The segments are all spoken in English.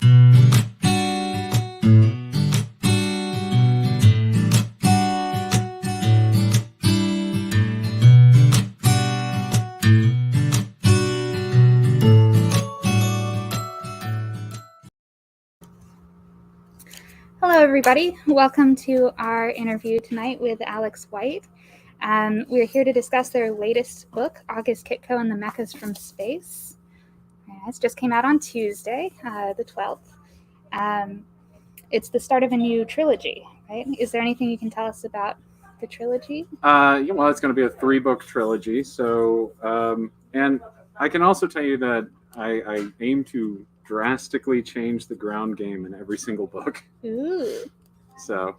Hello, everybody. Welcome to our interview tonight with Alex White. We're here to discuss their latest book, August Kitko and the Mechas from Space. It just came out on Tuesday, the 12th. It's the start of a new trilogy, right? Is there anything you can tell us about the trilogy? Well, it's going to be a 3-book trilogy. So, and I can also tell you that I aim to drastically change the ground game in every single book. Ooh. So.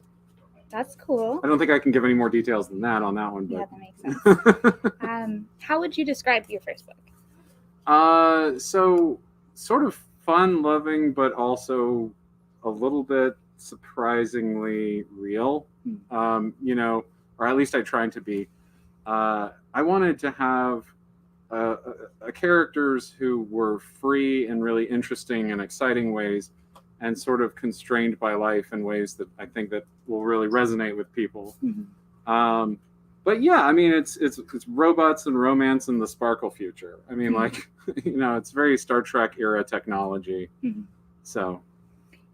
That's cool. I don't think I can give any more details than that on that one. But. Yeah, that makes sense. How would you describe your first book? So sort of fun-loving, but also a little bit surprisingly real. Or at least I tried to be. I wanted to have characters who were free in really interesting and exciting ways, and sort of constrained by life in ways that I think that will really resonate with people. Mm-hmm. But yeah, I mean, it's robots and romance in the sparkle future. I mean, it's very Star Trek era technology. Mm-hmm. So.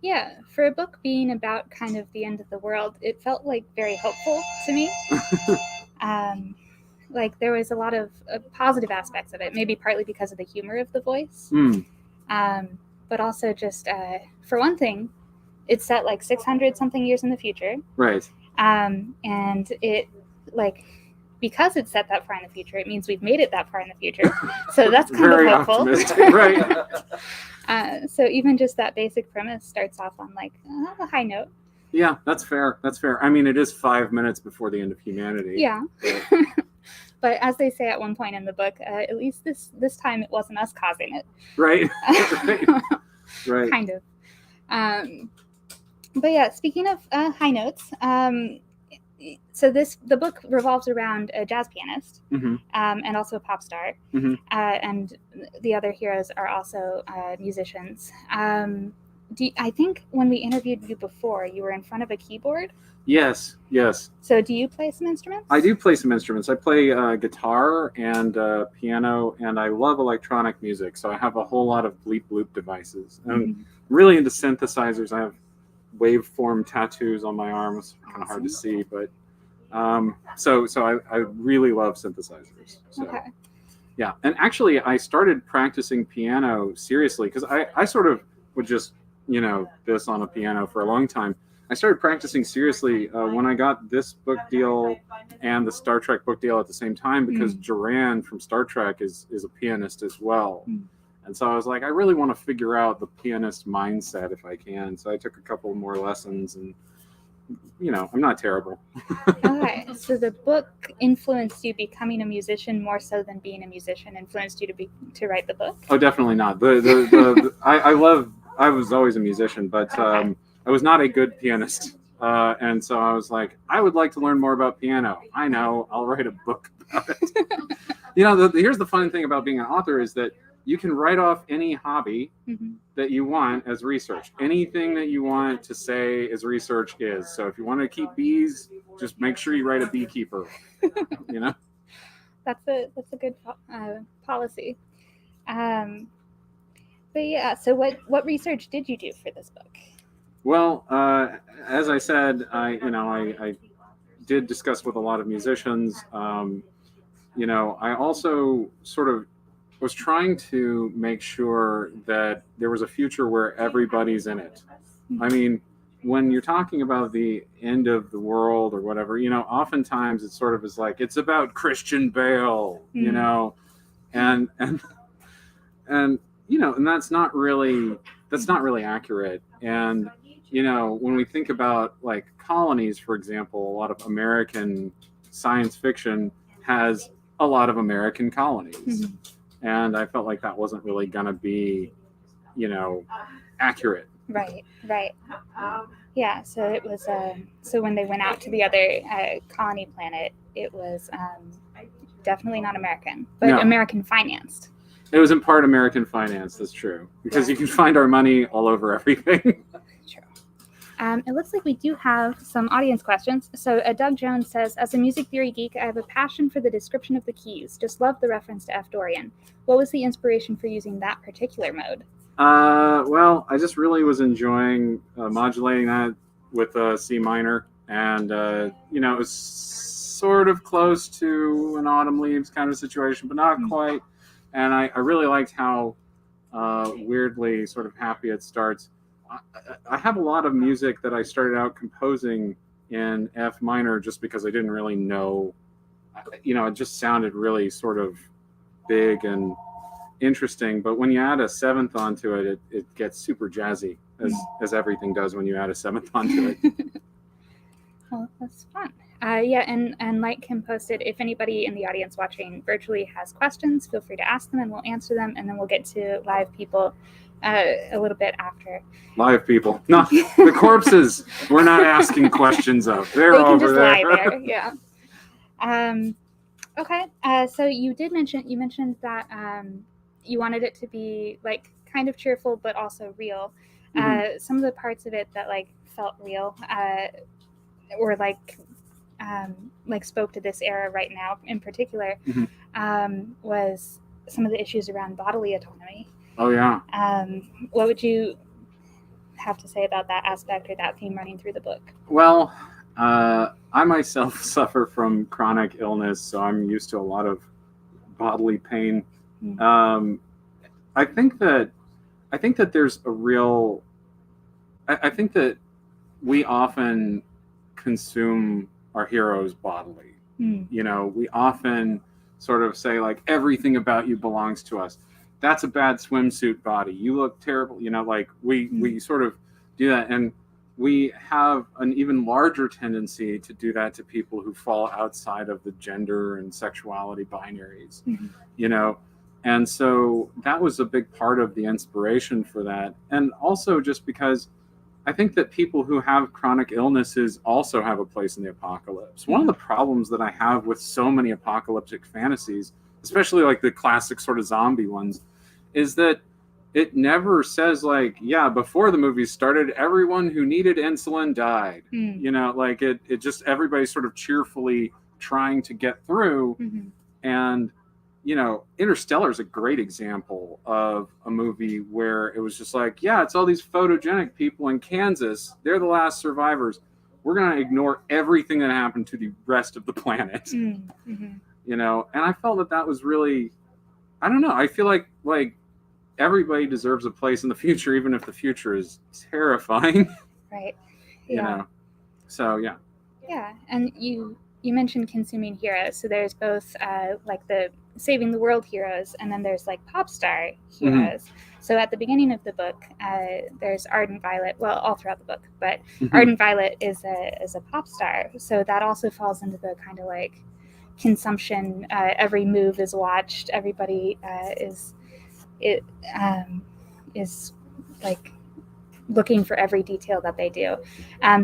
Yeah, for a book being about kind of the end of the world, it felt like very hopeful to me. Like there was a lot of positive aspects of it, maybe partly because of the humor of the voice. But also just, for one thing, it's set like 600 something years in the future. Right. And it, because it's set that far in the future, it means we've made it that far in the future. So that's kind very of hopeful. Optimistic, right. So even just that basic premise starts off on a high note. Yeah, that's fair. That's fair. I mean, it is 5 minutes before the end of humanity. Yeah. But as they say at one point in the book, at least this time it wasn't us causing it. Right. Right. Kind of. But yeah, speaking of high notes, so the book revolves around a jazz pianist, mm-hmm. And also a pop star, mm-hmm. And the other heroes are also musicians. I think when we interviewed you before, you were in front of a keyboard. Yes. So do you play some instruments? I do play some instruments. I play guitar and piano, and I love electronic music. So I have a whole lot of bleep bloop devices. I'm mm-hmm. really into synthesizers. I have waveform tattoos on my arms. Kind of hard to see, but so I really love synthesizers. So, okay. Yeah, and actually I started practicing piano seriously because I sort of would just this on a piano for a long time. I started practicing seriously when I got this book deal and the Star Trek book deal at the same time, because Duran from Star Trek is a pianist as well. And so I was like, I really want to figure out the pianist mindset if I can. So I took a couple more lessons, and I'm not terrible. Okay, so the book influenced you becoming a musician more so than being a musician influenced you to write the book? Oh, definitely not. I was always a musician, but okay. I was not a good pianist. And so I was like, I would like to learn more about piano. I know, I'll write a book about it. Here's the fun thing about being an author is that you can write off any hobby mm-hmm. that you want as research. Anything that you want to say as research is. So if you want to keep bees, just make sure you write a beekeeper. That's a good policy. But yeah, so what research did you do for this book? Well, as I said, I did discuss with a lot of musicians. I also sort of was trying to make sure that there was a future where everybody's in it. I mean, when you're talking about the end of the world or whatever, oftentimes it sort of is like, it's about Christian Bale, and that's not really accurate. And when we think about like colonies, for example, a lot of American science fiction has a lot of American colonies. Mm-hmm. And I felt like that wasn't really going to be, accurate. Right. Yeah, so it was, so when they went out to the other colony planet, it was definitely not American, but no. American financed. It was in part American finance. That's true, because you can find our money all over everything. True. It looks like we do have some audience questions. So Doug Jones says, as a music theory geek, I have a passion for the description of the keys. Just love the reference to F. Dorian. What was the inspiration for using that particular mode? Well, I just really was enjoying modulating that with C minor, and it was sort of close to an Autumn Leaves kind of situation, but not quite. And I really liked how weirdly sort of happy it starts. I have a lot of music that I started out composing in F minor just because I didn't really know, it just sounded really sort of big and interesting. But when you add a seventh onto it, it gets super jazzy, as everything does when you add a seventh onto it. Well, that's fun. And like Kim posted, if anybody in the audience watching virtually has questions, feel free to ask them and we'll answer them, and then we'll get to live people a little bit after. Live people. No, the corpses we're not asking questions of. They're they can over just there. Lie there. Yeah. Okay. So you mentioned that you wanted it to be like kind of cheerful but also real. Some of the parts of it that like felt real or like spoke to this era right now in particular was some of the issues around bodily autonomy. Oh yeah. What would you have to say about that aspect or that theme running through the book? Well, I myself suffer from chronic illness, so I'm used to a lot of bodily pain. I think that there's a real. I think that we often consume our heroes bodily. We often sort of say like everything about you belongs to us. That's a bad swimsuit body. You look terrible. We sort of do that, and we have an even larger tendency to do that to people who fall outside of the gender and sexuality binaries. And so that was a big part of the inspiration for that, and also just because I think that people who have chronic illnesses also have a place in the apocalypse. One of the problems that I have with so many apocalyptic fantasies, especially like the classic sort of zombie ones, is that it never says like, yeah, before the movie started, everyone who needed insulin died. It just everybody's sort of cheerfully trying to get through. And Interstellar is a great example of a movie where it was just like, yeah, it's all these photogenic people in Kansas. They're the last survivors. We're going to ignore everything that happened to the rest of the planet. And I felt that was really, I don't know. I feel like everybody deserves a place in the future, even if the future is terrifying. Right. Yeah. So, yeah. Yeah. And you mentioned consuming heroes. So there's both like the saving the world heroes, and then there's like pop star heroes. So at the beginning of the book, there's Ardent Violet. Well, all throughout the book, but Ardent Violet is a pop star. So that also falls into the kind of like consumption. Every move is watched. Everybody is like looking for every detail that they do.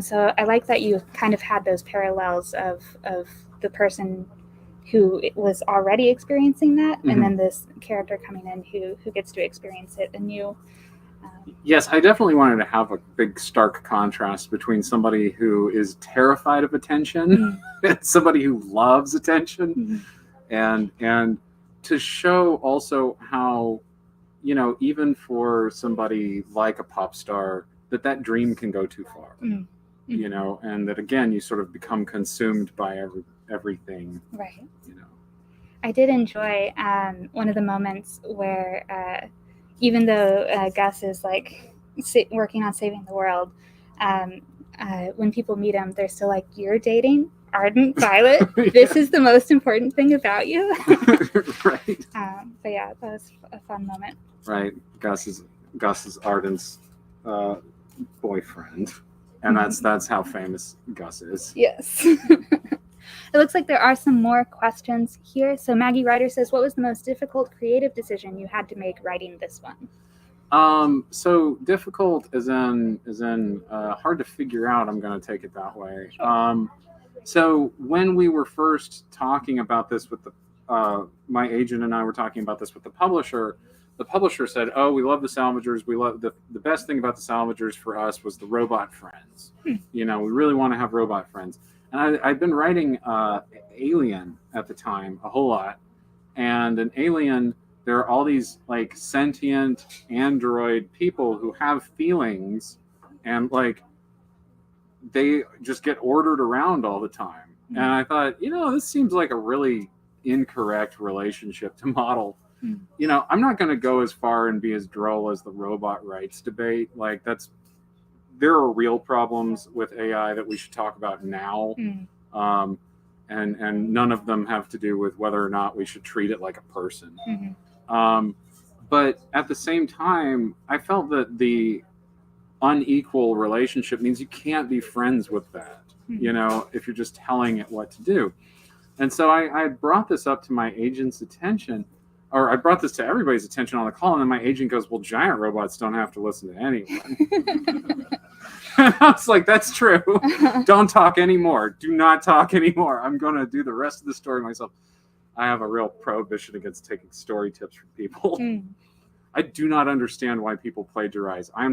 So I like that you kind of had those parallels of the person who was already experiencing that, and then this character coming in who gets to experience it anew. Yes, I definitely wanted to have a big stark contrast between somebody who is terrified of attention and somebody who loves attention, and to show also how, even for somebody like a pop star, that dream can go too far, and that again, you sort of become consumed by everything. Right. I did enjoy one of the moments where even though Gus is like working on saving the world, when people meet him, they're still like, "You're dating Ardent Violet. This is the most important thing about you." Right. But yeah, that was a fun moment. Right. Gus is Ardent's boyfriend, and that's how famous Gus is. Yes. It looks like there are some more questions here. So Maggie Ryder says, what was the most difficult creative decision you had to make writing this one? So difficult as in hard to figure out. I'm going to take it that way. Sure. So when we were first talking about this with my agent and I were talking about this with the publisher. The publisher said, "Oh, we love the Salvagers. We love the best thing about the Salvagers for us was the robot friends. You know, we really want to have robot friends." And I'd been writing Alien at the time a whole lot, and in Alien, there are all these like sentient android people who have feelings, and like they just get ordered around all the time. And I thought, you know, this seems like a really incorrect relationship to model. You know, I'm not going to go as far and be as droll as the robot rights debate. Like there are real problems with AI that we should talk about now. And none of them have to do with whether or not we should treat it like a person. But at the same time, I felt that the unequal relationship means you can't be friends with that, you know, if you're just telling it what to do. And so I brought this up to my agent's attention, or I brought this to everybody's attention on the call, and then my agent goes, "Well, giant robots don't have to listen to anyone." And I was like, "That's true. Don't talk anymore. Do not talk anymore. I'm going to do the rest of the story myself." I have a real prohibition against taking story tips from people. I do not understand why people plagiarize. I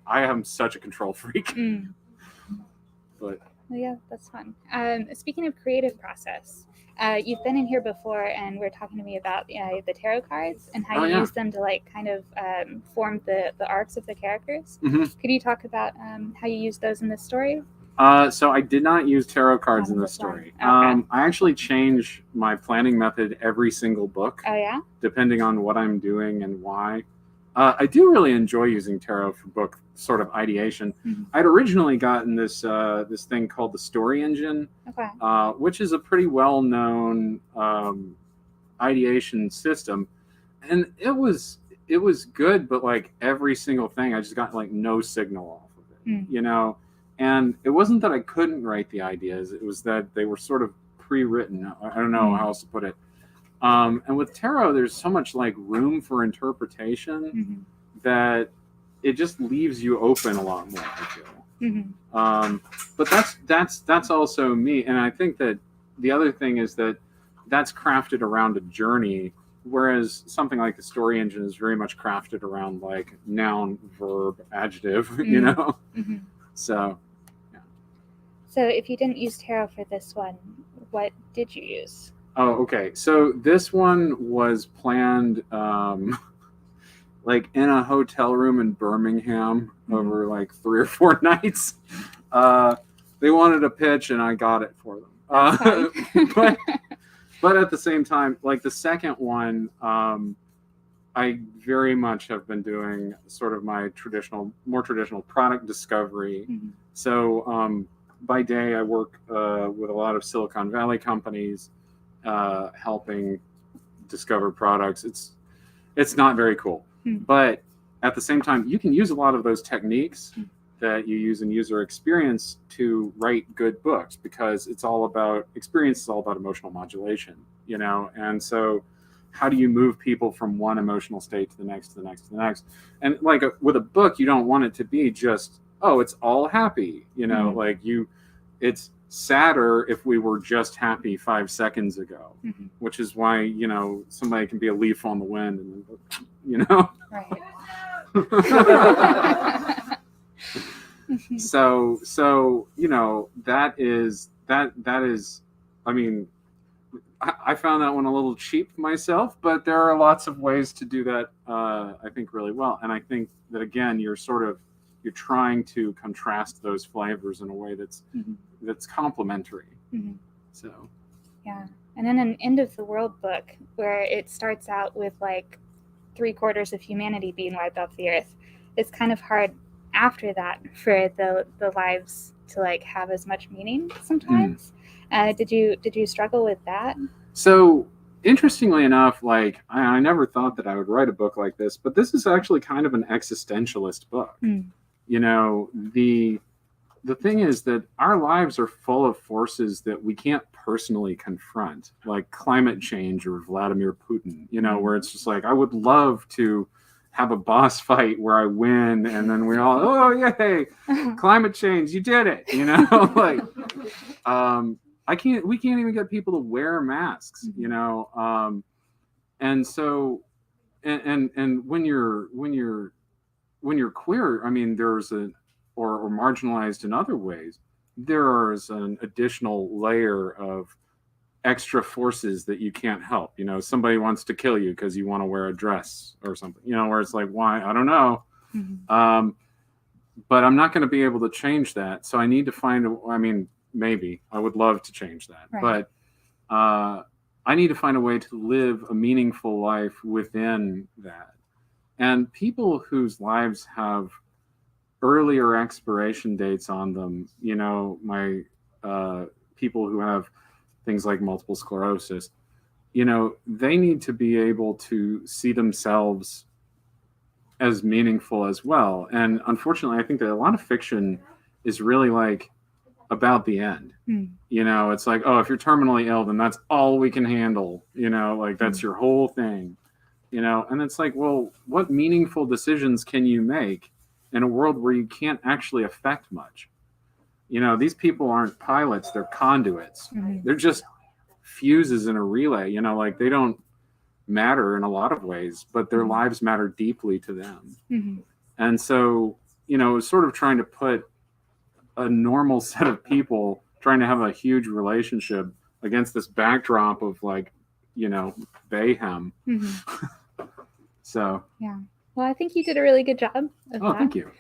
am such a control freak. But yeah, that's fun. Speaking of creative process, you've been in here before and were talking to me about the tarot cards and how you use them to like kind of form the arcs of the characters. Could you talk about how you use those in this story? So I did not use tarot cards in this story. Okay. I actually change my planning method every single book. Oh yeah? Depending on what I'm doing and why. I do really enjoy using tarot for book sort of ideation. I'd originally gotten this this thing called the Story Engine, which is a pretty well-known ideation system, and it was good, but like every single thing, I just got like no signal off of it, you know. And it wasn't that I couldn't write the ideas; it was that they were sort of pre-written. I don't know how else to put it. And with tarot, there's so much like room for interpretation that it just leaves you open a lot more, I feel. But that's also me. And I think that the other thing is that that's crafted around a journey, whereas something like the Story Engine is very much crafted around like noun, verb, adjective, you know? So, yeah. So if you didn't use tarot for this one, what did you use? Oh, okay. So this one was planned like in a hotel room in Birmingham over like 3 or 4 nights. They wanted a pitch and I got it for them. But at the same time, like the second one, I very much have been doing sort of my more traditional product discovery. So by day I work with a lot of Silicon Valley companies, helping discover products. It's not very cool, but at the same time, you can use a lot of those techniques that you use in user experience to write good books, because it's all about experience. It's all about emotional modulation, you know. And so, how do you move people from one emotional state to the next, to the next, to the next? And like with a book, you don't want it to be just, oh, it's all happy, you know, like it's sadder if we were just happy 5 seconds ago, which is why, you know, somebody can be a leaf on the wind, and you know. So you know, that is I mean, I found that one a little cheap myself, but there are lots of ways to do that, I think, really well. And I think that, again, you're trying to contrast those flavors in a way that's complementary. So, yeah. And in an end of the world book where it starts out with like 3/4 of humanity being wiped off the earth, it's kind of hard after that for the lives to like have as much meaning sometimes. Did you struggle with that? So interestingly enough, like I never thought that I would write a book like this, but this is actually kind of an existentialist book. You know, the thing is that our lives are full of forces that we can't personally confront, like climate change or Vladimir Putin, you know, where it's just like, I would love to have a boss fight where I win, and then we all, oh, yay, climate change, you did it, you know, like, we can't even get people to wear masks, Mhm. you know. And so, and when you're queer, I mean, there's or marginalized in other ways, there's an additional layer of extra forces that you can't help. You know, somebody wants to kill you because you want to wear a dress or something, you know, where it's like, why? I don't know. Mhm. But I'm not going to be able to change that. So I need to I mean, maybe I would love to change that, Right. but I need to find a way to live a meaningful life within that. And people whose lives have earlier expiration dates on them, you know, my people who have things like multiple sclerosis, you know, they need to be able to see themselves as meaningful as well. And unfortunately, I think that a lot of fiction is really like about the end. Mm. You know, it's like, oh, if you're terminally ill, then that's all we can handle. You know, like that's your whole thing. You know, and it's like, well, what meaningful decisions can you make in a world where you can't actually affect much? You know, these people aren't pilots, they're conduits. Mhm. They're just fuses in a relay. You know, like they don't matter in a lot of ways, but their lives matter deeply to them. Mhm. And so, you know, sort of trying to put a normal set of people trying to have a huge relationship against this backdrop of like, you know, mayhem. Mhm. So, Yeah. Well, I think you did a really good job of oh, that. thank you.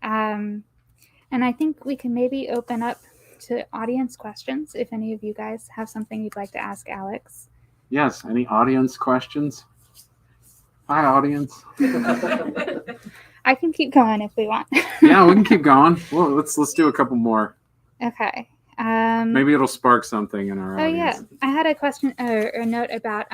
And I think we can maybe open up to audience questions if any of you guys have something you'd like to ask Alex. Yes. Any audience questions? Hi, audience. I can keep going if we want. Yeah, we can keep going. Well, let's do a couple more. Okay. Maybe it'll spark something in our audience. Yeah, I had a question or a note about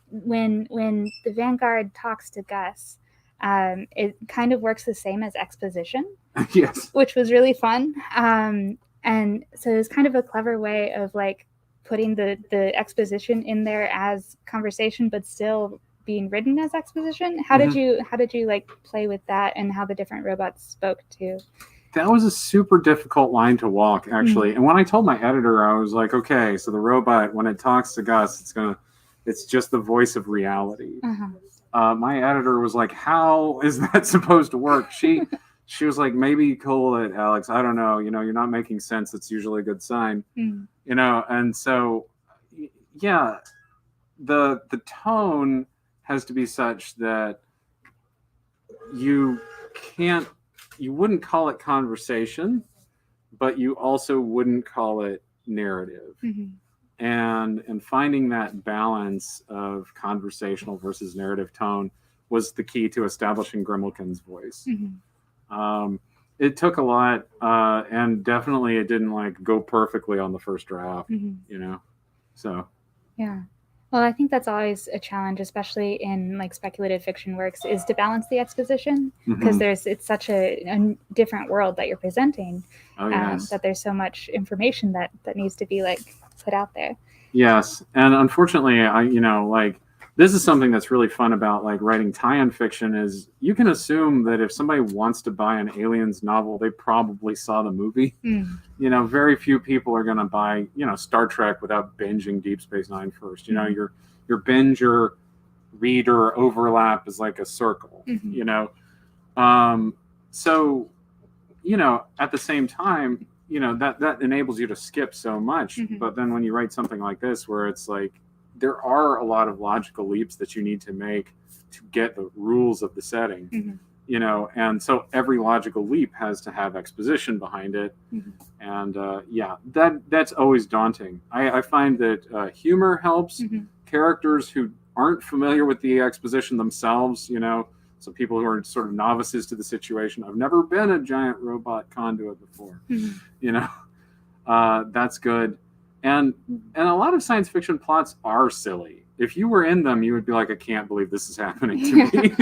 when the Vanguard talks to Gus. It kind of works the same as exposition. Yes. Which was really fun. And so it was kind of a clever way of like putting the exposition in there as conversation, but still being written as exposition. How did you like play with that and how the different robots spoke to? That was a super difficult line to walk, actually. And when I told my editor, I was like, okay, so the robot, when it talks to Gus, it's just the voice of reality. My editor was like, how is that supposed to work? She was like, maybe call it, Alex. I don't know. You know, you're not making sense. It's usually a good sign. You know, and so, yeah, the tone has to be such that you wouldn't call it conversation, but you also wouldn't call it narrative. And finding that balance of conversational versus narrative tone was the key to establishing Grimmelkin's voice. It took a lot, and definitely it didn't like go perfectly on the first draft, you know. So yeah. Well, I think that's always a challenge, especially in like speculative fiction works, is to balance the exposition because it's such a different world that you're presenting. That there's so much information that needs to be like put out there. Yes, and unfortunately, like this is something that's really fun about like writing tie-in fiction is you can assume that if somebody wants to buy an Aliens novel, they probably saw the movie. You know, very few people are going to buy, you know, Star Trek without binging Deep Space Nine first. You know, your binger reader overlap is like a circle. You know, so you know, at the same time, you know, that enables you to skip so much. But then when you write something like this, where it's like there are a lot of logical leaps that you need to make to get the rules of the setting, you know, and so every logical leap has to have exposition behind it. And yeah, that's always daunting. I find that humor helps. Characters who aren't familiar with the exposition themselves, you know, so people who are sort of novices to the situation. I've never been a giant robot conduit before, you know, that's good. And a lot of science fiction plots are silly. If you were in them, you would be like, I can't believe this is happening to me.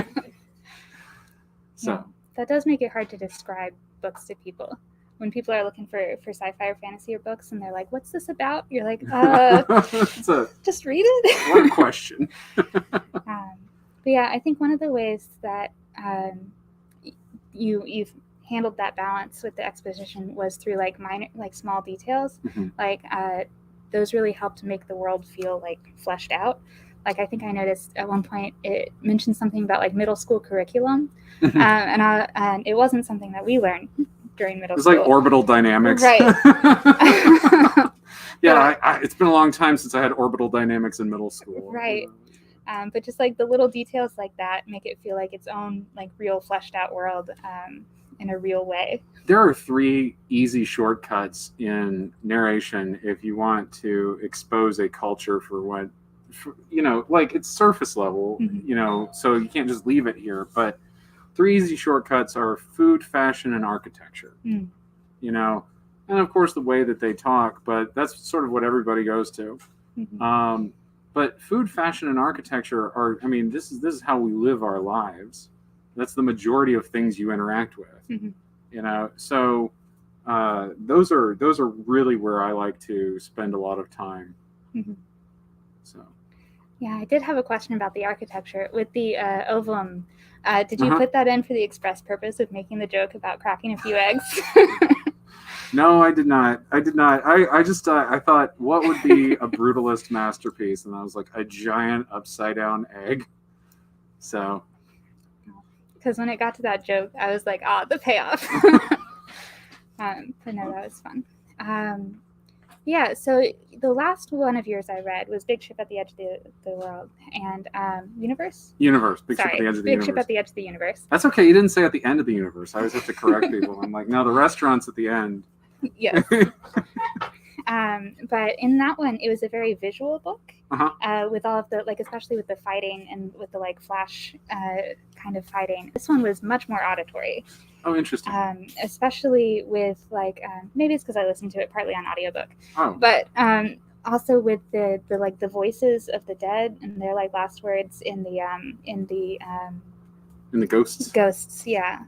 So yeah, that does make it hard to describe books to people. When people are looking for sci-fi or fantasy or books and they're like, what's this about? You're like, just read it. What question? But yeah, I think one of the ways that you've handled that balance with the exposition was through like minor, like small details. Like those really helped make the world feel like fleshed out. Like I think I noticed at one point it mentioned something about like middle school curriculum, and it wasn't something that we learned during middle school. It was like orbital dynamics. Right. Yeah, it's been a long time since I had orbital dynamics in middle school. Right. But just like the little details like that make it feel like its own like real fleshed out world in a real way. There are 3 easy shortcuts in narration if you want to expose a culture for what, like it's surface level, so you can't just leave it here. But 3 easy shortcuts are food, fashion, and architecture. And of course the way that they talk, but that's sort of what everybody goes to. But food, fashion, and architecture are, this is how we live our lives. That's the majority of things you interact with. So those are really where I like to spend a lot of time. So yeah, I did have a question about the architecture with the ovum. Did you put that in for the express purpose of making the joke about cracking a few eggs? No, I did not. I just I thought, what would be a brutalist masterpiece? And I was like, a giant upside down egg. So, because when it got to that joke, I was like, the payoff. But no, that was fun. Yeah, so the last one of yours I read was Big Ship at the Edge of the World and Universe? Big Ship at the Edge of the Universe. Big Ship at the Edge of the Universe. That's okay, you didn't say at the end of the universe. I always have to correct people. I'm like, no, the restaurant's at the end. Yes. But in that one, it was a very visual book with all of the, like, especially with the fighting and with the, like, flash kind of fighting. This one was much more auditory. Oh, interesting. Especially with, like, maybe it's because I listened to it partly on audiobook. Oh. But also with the like the voices of the dead and their like last words in the ghosts. Ghosts, yeah.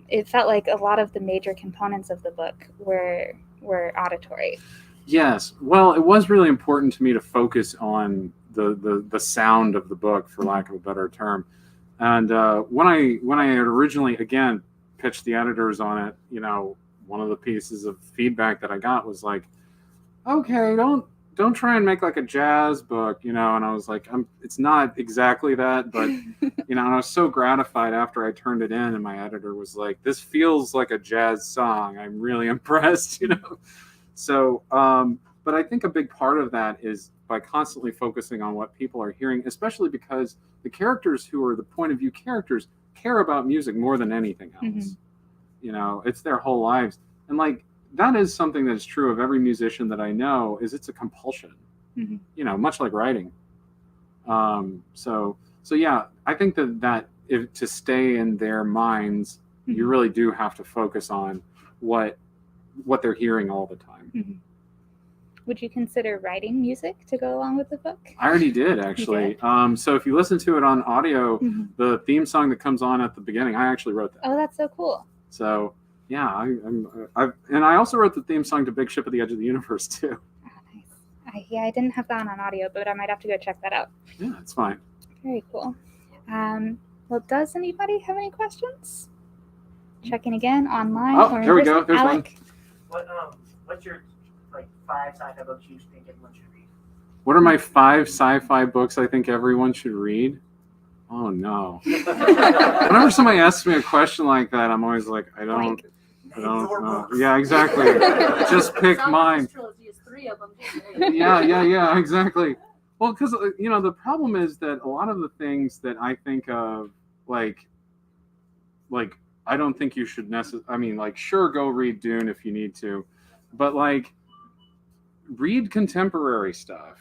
It felt like a lot of the major components of the book were auditory. Yes. Well, it was really important to me to focus on the sound of the book, for lack of a better term. And when I had originally, again, pitched the editors on it, one of the pieces of feedback that I got was like, okay, don't try and make like a jazz book, and I was like, it's not exactly that, but and I was so gratified after I turned it in, and my editor was like, this feels like a jazz song. I'm really impressed, So, but I think a big part of that is by constantly focusing on what people are hearing, especially because the characters who are the point of view characters care about music more than anything else. It's their whole lives. And like, that is something that is true of every musician that I know, is it's a compulsion, much like writing. So yeah, I think that if to stay in their minds, you really do have to focus on what they're hearing all the time. Would you consider writing music to go along with the book? I already did, actually. So if you listen to it on audio, the theme song that comes on at the beginning, I actually wrote that. Oh, that's so cool. So yeah, I also wrote the theme song to Big Ship at the Edge of the Universe too. Oh, nice. I didn't have that on audio, but I might have to go check that out. Yeah, it's fine. Very cool. Well, does anybody have any questions? Checking again online. Oh, there we go. There's Alec? one. What's your 5 sci-fi books you think everyone should read? What are my 5 sci-fi books I think everyone should read? Oh no! Whenever somebody asks me a question like that, I'm always like, I don't know. Yeah, exactly. Just pick mine. Trilogy is 3 of them. Yeah, exactly. Well, because the problem is that a lot of the things that I think of, like I don't think you should necessarily. Sure, go read Dune if you need to, but read contemporary stuff.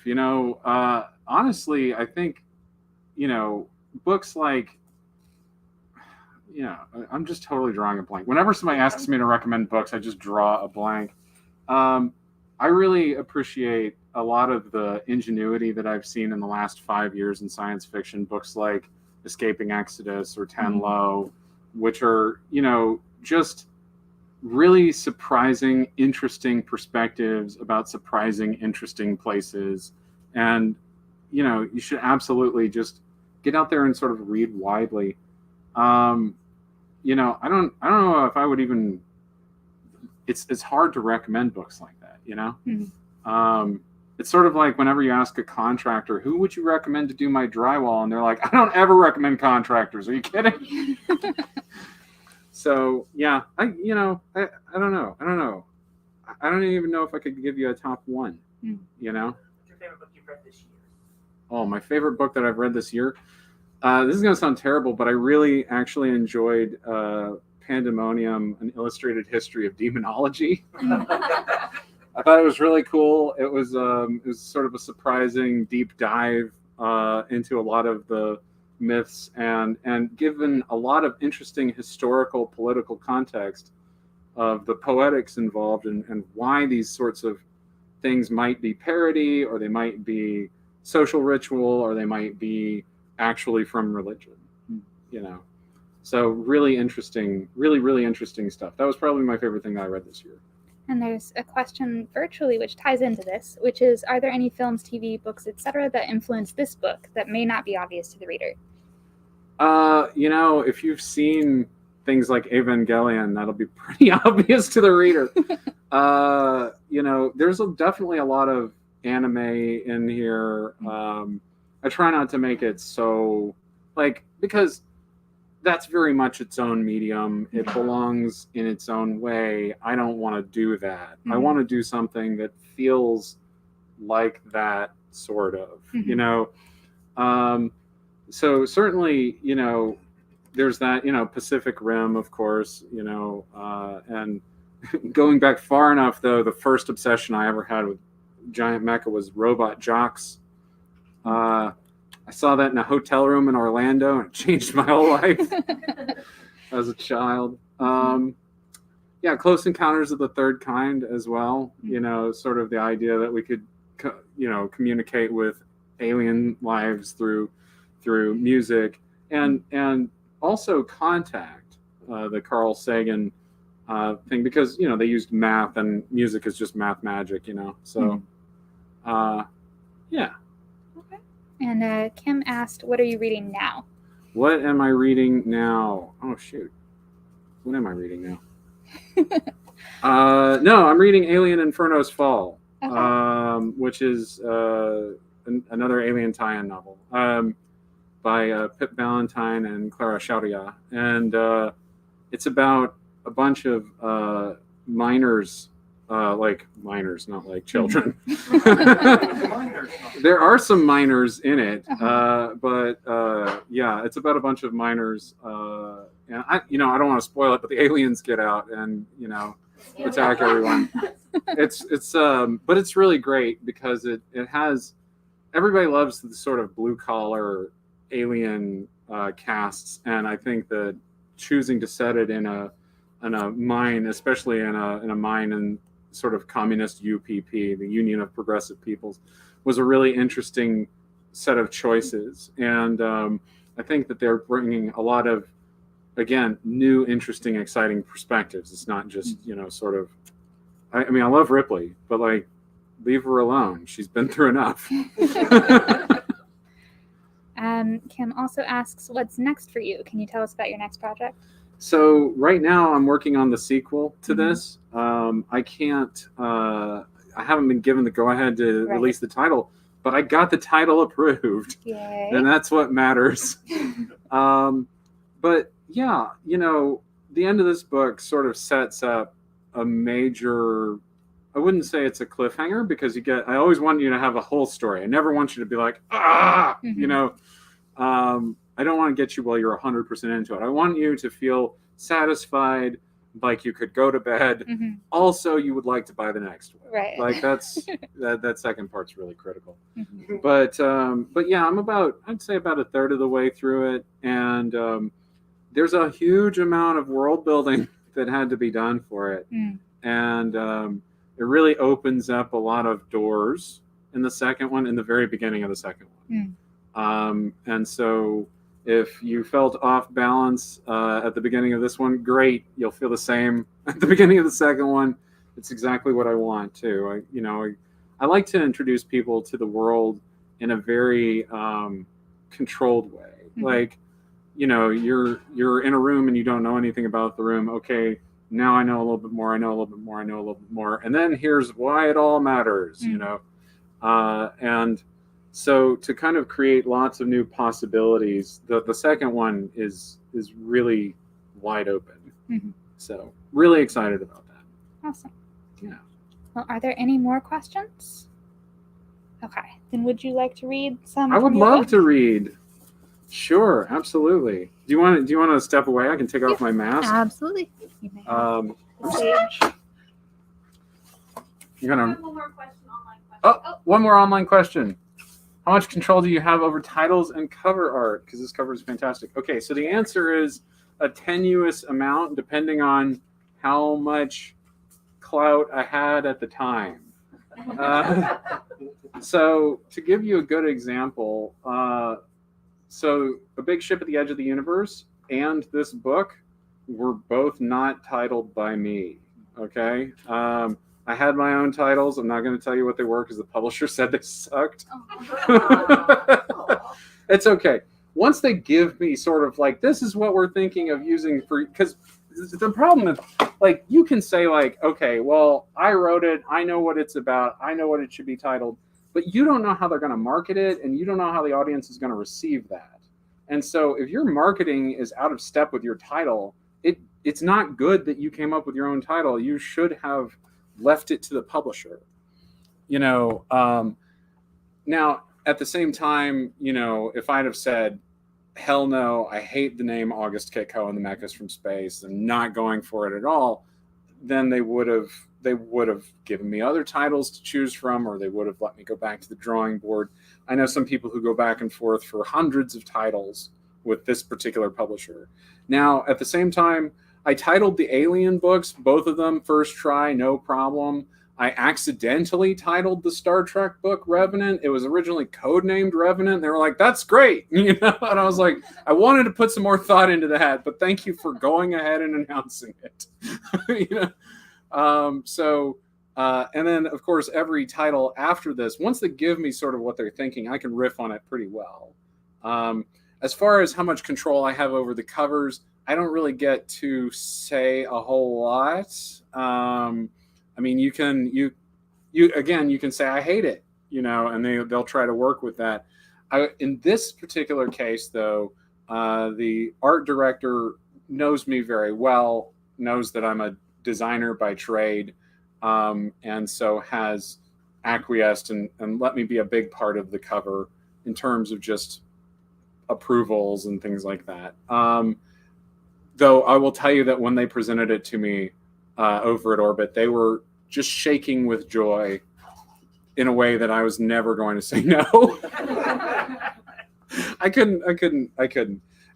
Honestly, I think books like. I'm just totally drawing a blank. Whenever somebody asks me to recommend books, I just draw a blank. I really appreciate a lot of the ingenuity that I've seen in the last 5 years in science fiction. Books like Escaping Exodus or Ten Low, which are, just really surprising, interesting perspectives about surprising, interesting places. And, you should absolutely just get out there and sort of read widely. I don't know if I would even, it's hard to recommend books like that, It's sort of like whenever you ask a contractor, who would you recommend to do my drywall? And they're like, I don't ever recommend contractors. Are you kidding? So yeah, I don't know. I don't even know if I could give you a top one. Mm. What's your favorite book you've read this year? Oh, my favorite book that I've read this year. This is going to sound terrible, but I really actually enjoyed Pandemonium, An Illustrated History of Demonology. I thought it was really cool. It was sort of a surprising deep dive into a lot of the myths and given a lot of interesting historical political context of the poetics involved and why these sorts of things might be parody, or they might be social ritual, or they might be actually from religion, So really interesting, really interesting stuff. That was probably my favorite thing that I read this year. And there's a question virtually which ties into this, which is, are there any films, TV, books, etc. that influenced this book that may not be obvious to the reader? If you've seen things like Evangelion, that'll be pretty obvious to the reader. There's definitely a lot of anime in here. I try not to make it so, because that's very much its own medium. It belongs in its own way. I don't want to do that. I want to do something that feels like that, sort of, So certainly, there's that, Pacific Rim, of course, and going back far enough, though, the first obsession I ever had with giant mecha was Robot Jocks. I saw that in a hotel room in Orlando, and it changed my whole life as a child. Close Encounters of the Third Kind as well. Sort of the idea that we could, communicate with alien lives through music, and also Contact, the Carl Sagan thing, because they used math, and music is just math magic, So, yeah. Okay. And Kim asked, "What are you reading now?" What am I reading now? Oh shoot, what am I reading now? No, I'm reading Alien Inferno's Fall, which is another Alien tie-in novel. By Pip Valentine and Clara Chaudia. And it's about a bunch of minors, like minors, not like children. There are some minors in it, but it's about a bunch of minors. And I don't want to spoil it, but the aliens get out and attack everyone. But it's really great because it has, everybody loves the sort of blue collar alien casts, and I think that choosing to set it in a mine, especially in a mine in sort of communist UPP, the Union of Progressive Peoples, was a really interesting set of choices. And I think that they're bringing a lot of, again, new, interesting, exciting perspectives. It's not just sort of. I mean, I love Ripley, but leave her alone. She's been through enough. Kim also asks, "What's next for you? Can you tell us about your next project?" So right now I'm working on the sequel to this. I can't, I haven't been given the go-ahead to release the title, but I got the title approved. Yay. And that's what matters. But yeah, the end of this book sort of sets up a major, I wouldn't say it's a cliffhanger, because I always want you to have a whole story. I never want you to be like, I don't want to get you while you're 100% into it. I want you to feel satisfied, like you could go to bed. Also, you would like to buy the next one. Right. That second part's really critical. But yeah, I'd say about a third of the way through it. And there's a huge amount of world building that had to be done for it. And it really opens up a lot of doors in the second one, in the very beginning of the second one. And so if you felt off balance at the beginning of this one, great. You'll feel the same at the beginning of the second one. It's exactly what I want too. I like to introduce people to the world in a very controlled way. Like, you're in a room and you don't know anything about the room. Okay, Now I know a little bit more. I know a little bit more. I know a little bit more. And then here's why it all matters, you know. And so to kind of create lots of new possibilities, the second one is really wide open. So really excited about that. Awesome. Yeah. Well, are there any more questions? Okay. Then would you like to read some? I would love to read. Sure, absolutely. Do you want to step away? I can take off my mask. Absolutely. You may have Sage. You're gonna. One more question, online question. Oh, one more online question. How much control do you have over titles and cover art? Because this cover is fantastic. Okay, so the answer is a tenuous amount, depending on how much clout I had at the time. So to give you a good example, so A Big Ship at the Edge of the Universe and this book were both not titled by me. Okay. I had my own titles. I'm not going to tell you what they were because the publisher said they sucked. It's okay. Once they give me sort of like, this is what we're thinking of using for, because the problem is, like, you can say like, okay, well, I wrote it. I know what it's about. I know what it should be titled. But you don't know how they're going to market it, and you don't know how the audience is going to receive that. And so if your marketing is out of step with your title, it's not good that you came up with your own title. You should have left it to the publisher. You know, now, at the same time, you know, if I'd have said, hell no, I hate the name August Kitko and the Mechas from Space, I'm not going for it at all, then they would have given me other titles to choose from, or they would have let me go back to the drawing board. I know some people who go back and forth for hundreds of titles with this particular publisher. Now, at the same time, I titled the Alien books, both of them first try, no problem. I accidentally titled the Star Trek book Revenant. It was originally codenamed Revenant. They were like, that's great. You know? And I was like, I wanted to put some more thought into that, but thank you for going ahead and announcing it. You know? And then, of course, every title after this, once they give me sort of what they're thinking, I can riff on it pretty well. As far as how much control I have over the covers, I don't really get to say a whole lot. I mean, you can say, I hate it, you know, and they'll try to work with that. In this particular case, though, the art director knows me very well, knows that I'm a designer by trade, and so has acquiesced and let me be a big part of the cover in terms of just approvals and things like that. Though I will tell you that when they presented it to me over at Orbit, they were just shaking with joy in a way that I was never going to say no. I couldn't.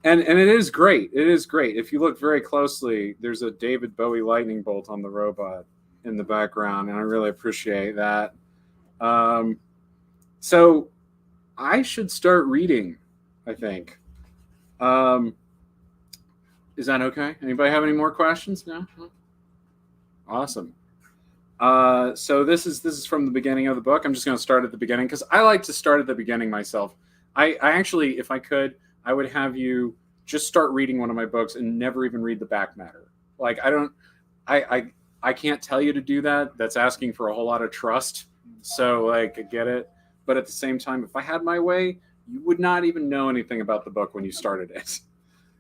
And it is great. It is great. If you look very closely, there's a David Bowie lightning bolt on the robot in the background, and I really appreciate that. So I should start reading, I think. Is that okay? Anybody have any more questions? No? Awesome. So this is from the beginning of the book. I'm just going to start at the beginning because I like to start at the beginning myself. I actually, if I could, I would have you just start reading one of my books and never even read the back matter. Like, I can't tell you to do that. That's asking for a whole lot of trust. So, like, I get it. But at the same time, if I had my way, you would not even know anything about the book when you started it.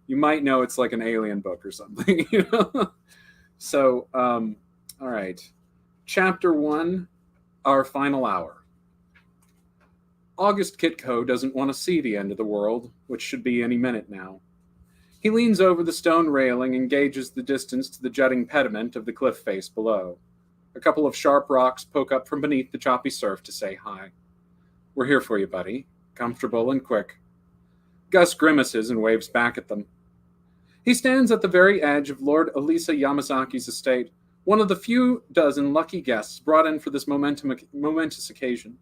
You might know it's like an alien book or something, you know? So, all right. Chapter 1, Our Final Hour. August Kitko doesn't want to see the end of the world, which should be any minute now. He leans over the stone railing and gauges the distance to the jutting pediment of the cliff face below. A couple of sharp rocks poke up from beneath the choppy surf to say hi. We're here for you, buddy. Comfortable and quick. Gus grimaces and waves back at them. He stands at the very edge of Lord Elisa Yamazaki's estate, one of the few dozen lucky guests brought in for this momentous occasion.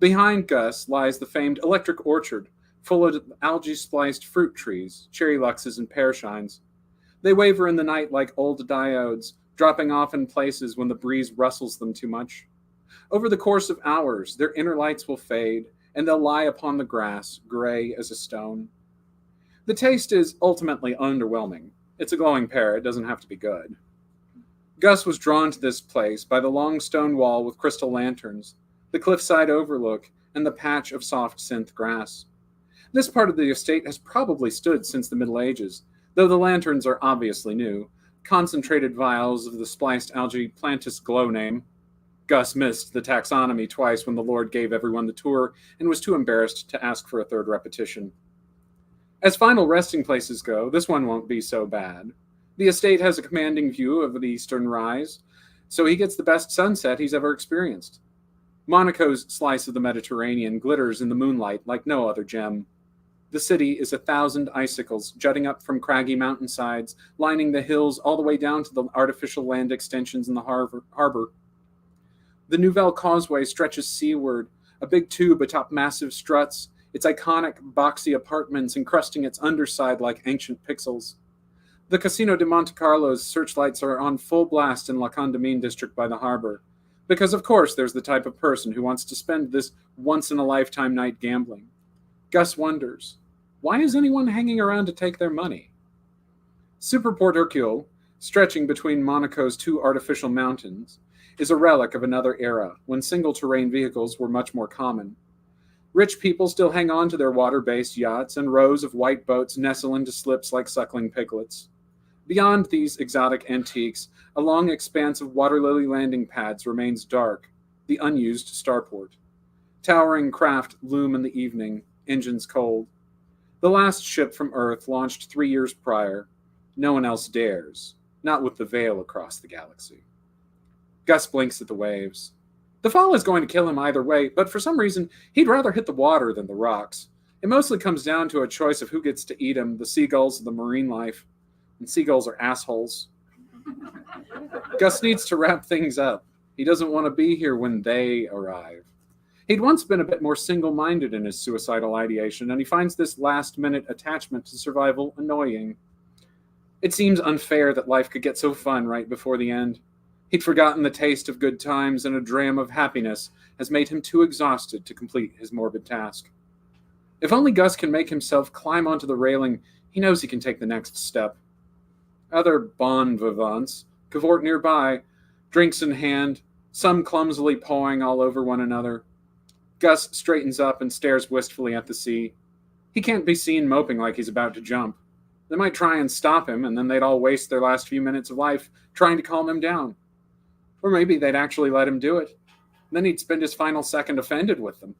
Behind Gus lies the famed electric orchard, full of algae-spliced fruit trees, cherry luxes, and pear shines. They waver in the night like old diodes, dropping off in places when the breeze rustles them too much. Over the course of hours, their inner lights will fade, and they'll lie upon the grass, gray as a stone. The taste is ultimately underwhelming. It's a glowing pear. It doesn't have to be good. Gus was drawn to this place by the long stone wall with crystal lanterns, the cliffside overlook, and the patch of soft synth grass. This part of the estate has probably stood since the Middle Ages, though the lanterns are obviously new, concentrated vials of the spliced algae Plantus glow name. Gus missed the taxonomy twice when the Lord gave everyone the tour and was too embarrassed to ask for a third repetition. As final resting places go, this one won't be so bad. The estate has a commanding view of the eastern rise, so he gets the best sunset he's ever experienced. Monaco's slice of the Mediterranean glitters in the moonlight like no other gem. The city is 1,000 icicles jutting up from craggy mountainsides, lining the hills all the way down to the artificial land extensions in the harbor. The Nouvelle Causeway stretches seaward, a big tube atop massive struts, its iconic boxy apartments encrusting its underside like ancient pixels. The Casino de Monte Carlo's searchlights are on full blast in La Condamine district by the harbor, because of course there's the type of person who wants to spend this once-in-a-lifetime night gambling. Gus wonders, why is anyone hanging around to take their money? Superport Hercule, stretching between Monaco's two artificial mountains, is a relic of another era when single-terrain vehicles were much more common. Rich people still hang on to their water-based yachts, and rows of white boats nestle into slips like suckling piglets. Beyond these exotic antiques, a long expanse of water lily landing pads remains dark, the unused starport. Towering craft loom in the evening, engines cold. The last ship from Earth launched 3 years prior. No one else dares, not with the veil across the galaxy. Gus blinks at the waves. The fall is going to kill him either way, but for some reason, he'd rather hit the water than the rocks. It mostly comes down to a choice of who gets to eat him, the seagulls or the marine life. And seagulls are assholes. Gus needs to wrap things up. He doesn't want to be here when they arrive. He'd once been a bit more single-minded in his suicidal ideation, and he finds this last-minute attachment to survival annoying. It seems unfair that life could get so fun right before the end. He'd forgotten the taste of good times, and a dram of happiness has made him too exhausted to complete his morbid task. If only Gus can make himself climb onto the railing, he knows he can take the next step. Other bon vivants cavort nearby, drinks in hand, some clumsily pawing all over one another. Gus straightens up and stares wistfully at the sea. He can't be seen moping like he's about to jump. They might try and stop him, and then they'd all waste their last few minutes of life trying to calm him down. Or maybe they'd actually let him do it. Then he'd spend his final second offended with them.